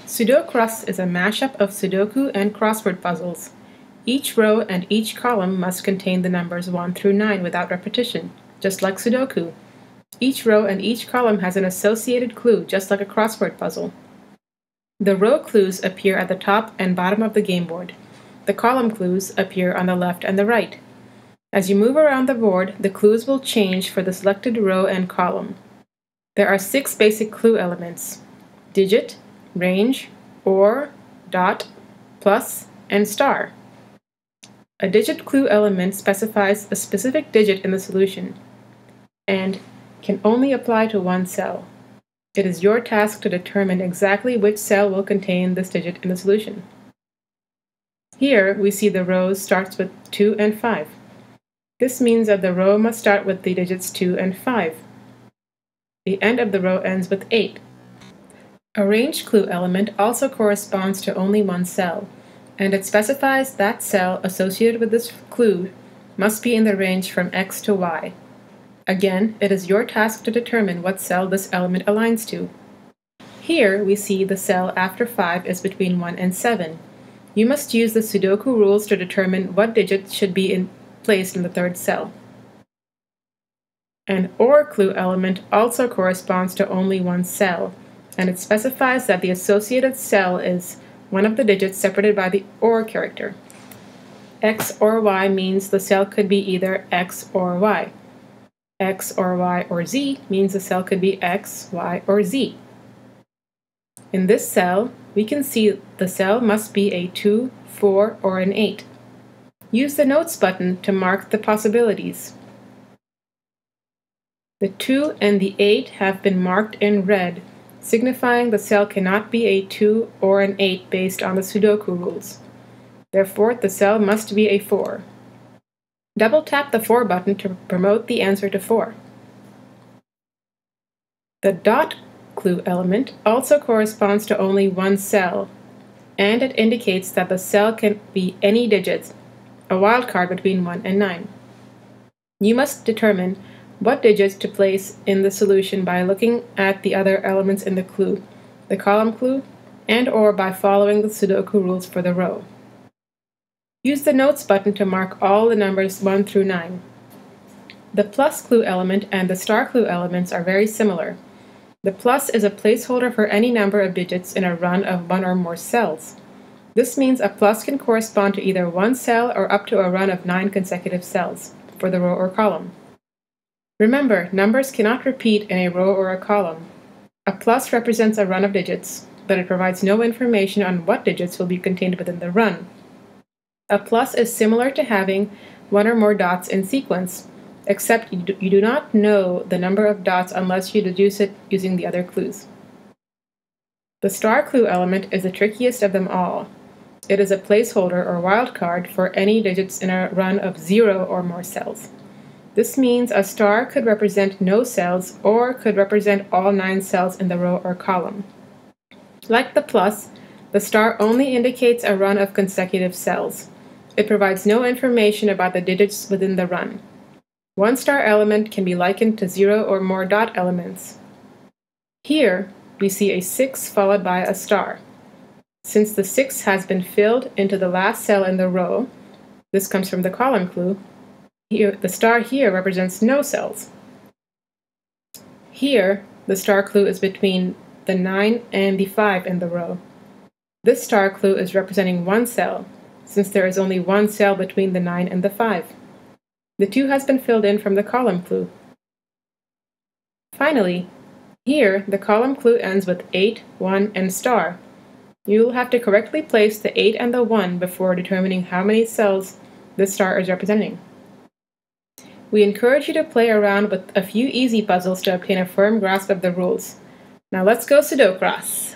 SudoCross is a mashup of Sudoku and crossword puzzles. Each row and each column must contain the numbers 1 through 9 without repetition, just like Sudoku. Each row and each column has an associated clue, just like a crossword puzzle. The row clues appear at the top and bottom of the game board. The column clues appear on the left and the right. As you move around the board, the clues will change for the selected row and column. There are 6 basic clue elements: digit, range, or, dot, plus, and star. A digit clue element specifies a specific digit in the solution and can only apply to one cell. It is your task to determine exactly which cell will contain this digit in the solution. Here we see the row starts with 2 and 5. This means that the row must start with the digits 2 and 5. The end of the row ends with 8. A range clue element also corresponds to only one cell, and it specifies that cell associated with this clue must be in the range from X to Y. Again, it is your task to determine what cell this element aligns to. Here we see the cell after 5 is between 1 and 7. You must use the Sudoku rules to determine what digit should be placed in the third cell. An OR clue element also corresponds to only one cell, and it specifies that the associated cell is one of the digits separated by the OR character. X or Y means the cell could be either X or Y. X or Y or Z means the cell could be X, Y, or Z. In this cell, we can see the cell must be a 2, 4, or an 8. Use the Notes button to mark the possibilities. The 2 and the 8 have been marked in red, signifying the cell cannot be a 2 or an 8 based on the Sudoku rules. Therefore, the cell must be a 4. Double-tap the 4 button to promote the answer to 4. The dot clue element also corresponds to only one cell, and it indicates that the cell can be any digits, a wildcard between 1 and 9. You must determine what digits to place in the solution by looking at the other elements in the clue, the column clue, and/or by following the Sudoku rules for the row. Use the Notes button to mark all the numbers 1 through 9. The plus clue element and the star clue elements are very similar. The plus is a placeholder for any number of digits in a run of 1 or more cells. This means a plus can correspond to either one cell or up to a run of 9 consecutive cells for the row or column. Remember, numbers cannot repeat in a row or a column. A plus represents a run of digits, but it provides no information on what digits will be contained within the run. A plus is similar to having 1 or more dots in sequence, except you do not know the number of dots unless you deduce it using the other clues. The star clue element is the trickiest of them all. It is a placeholder or wildcard for any digits in a run of 0 or more cells. This means a star could represent no cells or could represent all 9 cells in the row or column. Like the plus, the star only indicates a run of consecutive cells. It provides no information about the digits within the run. One star element can be likened to 0 or more dot elements. Here, we see a 6 followed by a star. Since the 6 has been filled into the last cell in the row, this comes from the column clue, the star here represents no cells. Here, the star clue is between the 9 and the 5 in the row. This star clue is representing one cell, since there is only one cell between the 9 and the 5. The 2 has been filled in from the column clue. Finally, here the column clue ends with 8, 1, and star. You will have to correctly place the 8 and the 1 before determining how many cells this star is representing. We encourage you to play around with a few easy puzzles to obtain a firm grasp of the rules. Now let's go SudoCross!